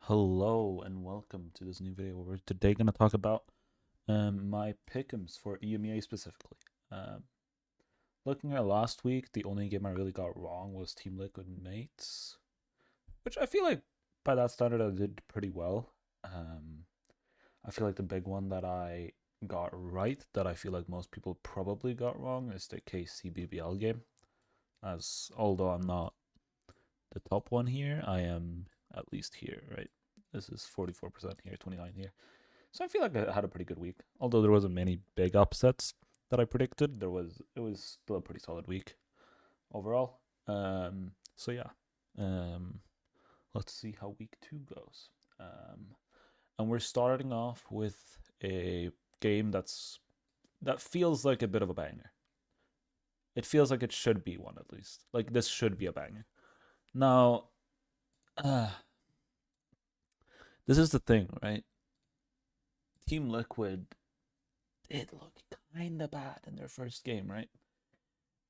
Hello and welcome to this new video where we're today going to talk about my pick'ems for EMEA specifically. Um, Looking at last week, the only game I really got wrong was Team Liquid Mates, which I feel like by that standard I did pretty well. Um, I feel like the big one that I got right that I feel like most people probably got wrong is the KC BBL game. As although I'm not the top one here, I am at least here, right? This is 44% here, 29 here. So I feel like I had a pretty good week. Although there wasn't many big upsets that I predicted, it was still a pretty solid week overall. So yeah. Um let's see how week 2 goes. And we're starting off with a game that feels like a bit of a banger. It feels like it should be one at least. Like this should be a banger. Now, uh, this is the thing, right? Team Liquid did look kind of bad in their first game, right?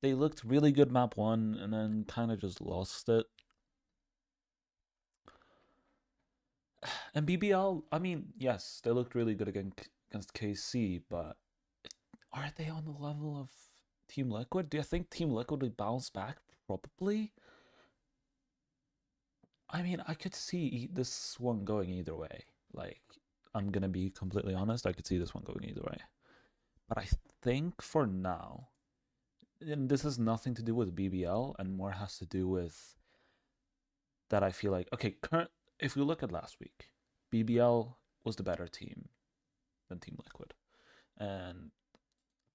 They looked really good map one and then kind of just lost it. And BBL, I mean, yes, they looked really good against KC, but are they on the level of Team Liquid? Do you think Team Liquid would bounce back? Probably. I mean, I could see this one going either way. Like, I'm gonna be completely honest, I could see this one going either way. But I think for now, and this has nothing to do with BBL and more has to do with that I feel like okay, if we look at last week, BBL was the better team than Team Liquid, and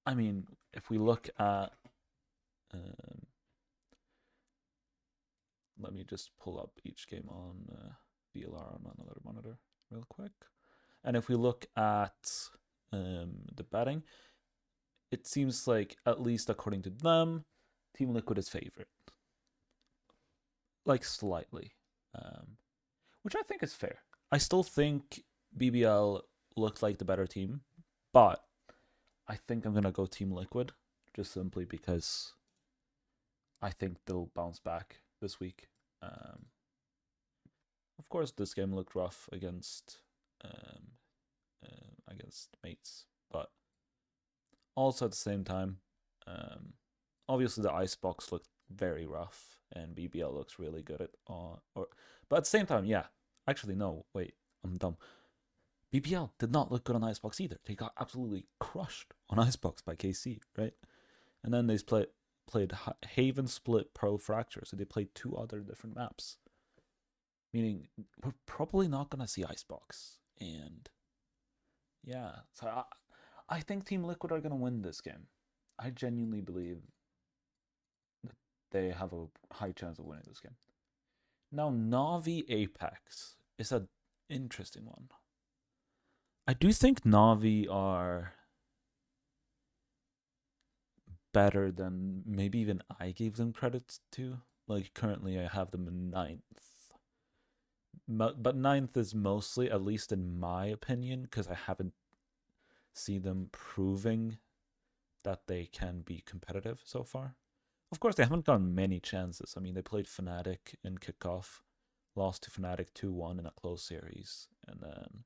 I mean if we look at, um, let me just pull up each game on VLR on another monitor real quick, and if we look at the betting, it seems like at least according to them, Team Liquid is favorite, like slightly, um, which I think is fair. I still think BBL looked like the better team, but I think I'm gonna go Team Liquid just simply because I think they'll bounce back this week. Um, of course, this game looked rough um, against mates, but also at the same time, um, obviously the icebox looked very rough, and BBL looks really good at but at the same time, yeah. Actually, no, wait, I'm dumb. BBL did not look good on Icebox either. They got absolutely crushed on Icebox by KC, right? And then they played Haven Split Pro Fracture, so they played two other different maps. Meaning, we're probably not gonna see Icebox. And yeah, so I think Team Liquid are gonna win this game. I genuinely believe that they have a high chance of winning this game. Now, Navi Apex is an interesting one. I do think Navi are better than maybe even I gave them credit to. Like currently, I have them in ninth, but ninth is mostly, at least in my opinion, because I haven't seen them proving that they can be competitive so far. Of course, they haven't gotten many chances. I mean, they played FNATIC in kickoff, lost to FNATIC 2-1 in a close series, and then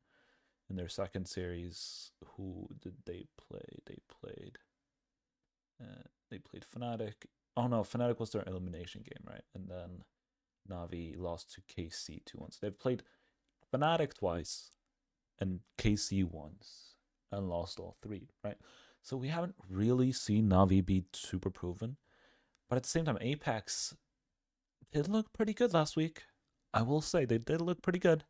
in their second series, who did they play? They played FNATIC. Oh no, FNATIC was their elimination game, right? And then Navi lost to KC 2-1. So they've played FNATIC twice and KC once and lost all three, right? So we haven't really seen Navi be super proven. But at the same time, Apex did look pretty good last week. I will say they did look pretty good.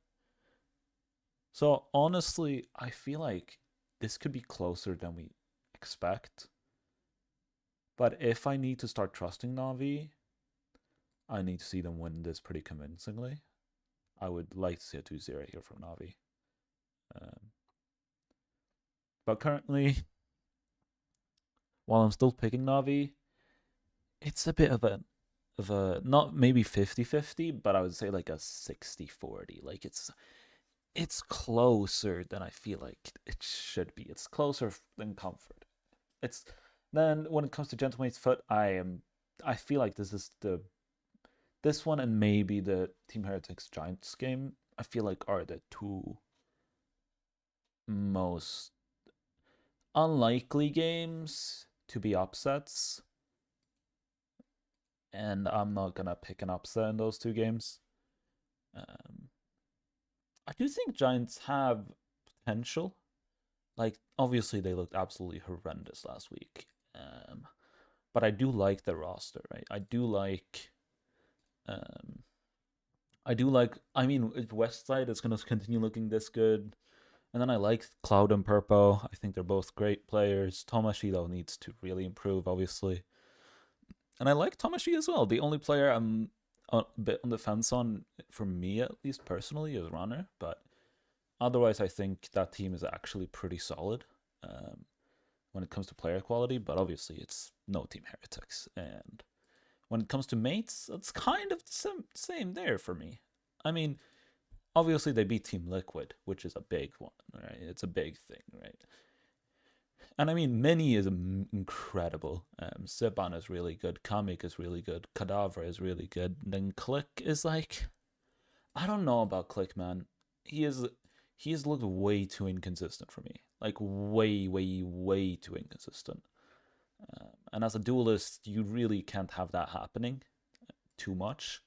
So honestly, I feel like this could be closer than we expect. But if I need to start trusting Navi, I need to see them win this pretty convincingly. I would like to see a 2-0 here from Navi. Um, but currently, while I'm still picking Navi, it's a bit of a not maybe 50-50, but I would say like a 60-40. Like it's closer than I feel like it should be. It's closer than Comfort. It's then when it comes to Gentleman's Foot, I feel like this is this one and maybe the Team Heretics Giants game I feel like are the two most unlikely games to be upsets, and I'm not gonna pick an upset in those two games. Um, I do think Giants have potential. Like, obviously, they looked absolutely horrendous last week. But I do like the roster, right? Um, I do like. I mean, if West Side is going to continue looking this good, and then I like Cloud and Purple. I think they're both great players. Tomashi though needs to really improve, obviously, and I like Tomashi as well. The only player I'm a bit on the fence on, for me at least personally, is Runner, but otherwise, I think that team is actually pretty solid when it comes to player quality. But obviously, it's no Team Heretics. And when it comes to mates, it's kind of the same there for me. I mean, obviously, they beat Team Liquid, which is a big one, right? It's a big thing, right? And I mean, Mini is incredible. Siban is really good. Kamik is really good. Cadaver is really good. And then Click is like, I don't know about Click, man. He is he has looked way too inconsistent for me. Like way, way, way too inconsistent. And as a duelist, you really can't have that happening too much.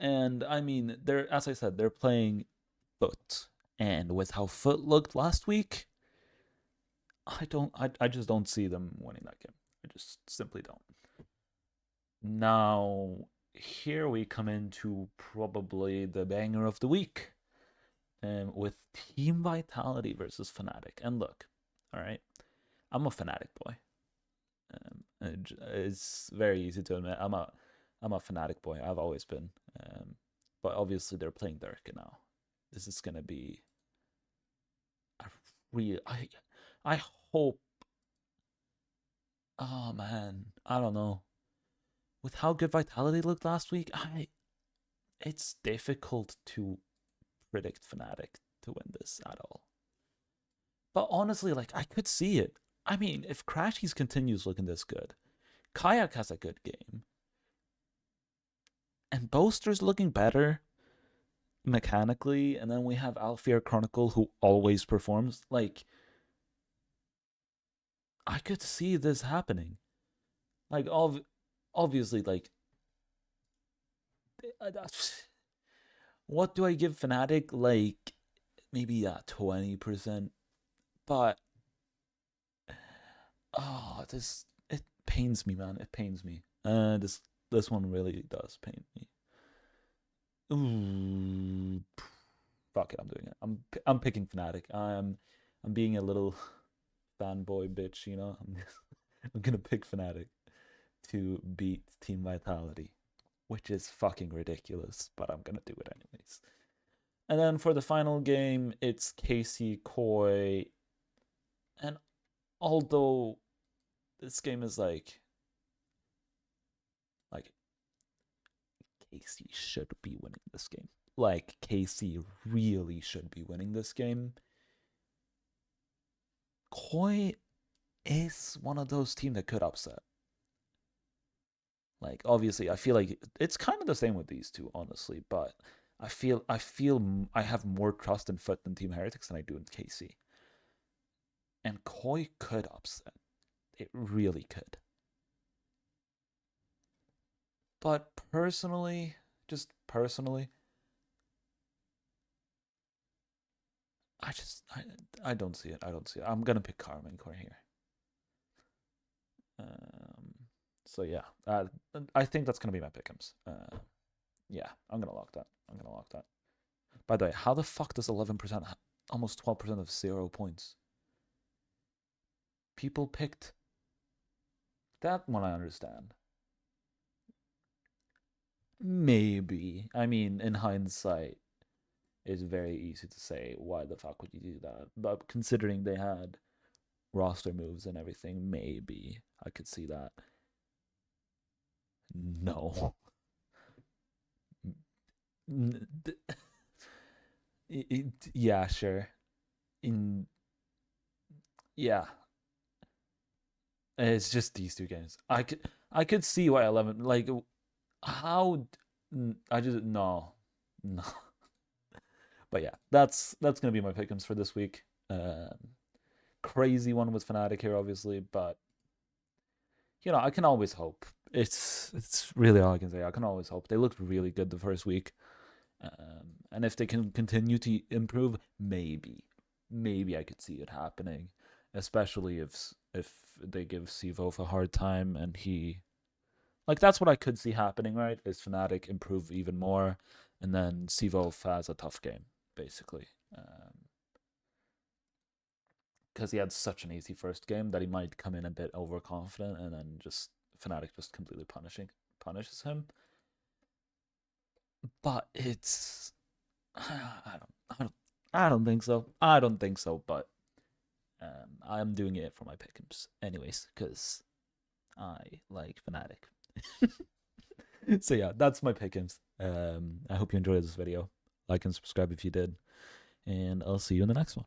And I mean, they're as I said, they're playing Foot, and with how Foot looked last week, I just don't see them winning that game. I just simply don't. Now, here we come into probably the banger of the week, with Team Vitality versus Fnatic. And look, all right, I'm a Fnatic boy. It's very easy to admit. I'm a Fnatic boy. I've always been. But obviously they're playing Durka now. This is gonna be a real. I hope. Oh man, I don't know. With how good Vitality looked last week, it's difficult to predict Fnatic to win this at all. But honestly, like I could see it. I mean, if Crashies continues looking this good, Kayak has a good game, and Boaster's looking better mechanically, and then we have Alfear Chronicle who always performs. Like, I could see this happening. Like, obviously, like, what do I give Fnatic? Like, maybe 20%. But this it pains me, man. It pains me. This one really does pain me. Ooh, fuck it, I'm doing it. I'm picking Fnatic. I'm being a little fanboy bitch, you know. I'm gonna pick Fnatic to beat Team Vitality, which is fucking ridiculous, but I'm gonna do it anyways. And then for the final game, it's Casey Koi, and although this game is like Casey should be winning this game. Like Casey really should be winning this game. Koi is one of those teams that could upset. Like obviously, I feel like it's kind of the same with these two, honestly. But I feel I have more trust in Foot than Team Heretics than I do in KC. And Koi could upset. It really could. But personally, just personally, I just I don't see it. I don't see it. I'm gonna pick Karma and Core here. Um, so yeah, I think that's gonna be my pick'ems. Yeah, I'm gonna lock that. I'm gonna lock that. By the way, how the fuck does 11%, almost 12% of 0 points? People picked that one. I understand. Maybe. I mean, in hindsight, it's very easy to say why the fuck would you do that. But considering they had roster moves and everything, maybe I could see that. No. Yeah, sure. In Yeah, it's just these two games. I could see why 11, like how I just no. No. But yeah, that's gonna be my pick'ems for this week. Crazy one with FNATIC here, obviously, but I can always hope. It's really all I can say. I can always hope. They looked really good the first week, and if they can continue to improve, maybe I could see it happening. Especially if they give Sivov a hard time and he that's what I could see happening, right? Is FNATIC improve even more, and then Sivov has a tough game, basically. Because he had such an easy first game that he might come in a bit overconfident, and then just FNATIC just completely punishes him. But it's I don't think so. I don't think so. But I'm doing it for my pick'ems anyways, because I like FNATIC. So yeah, that's my pick'ems. I hope you enjoyed this video. Like and subscribe if you did, and I'll see you in the next one.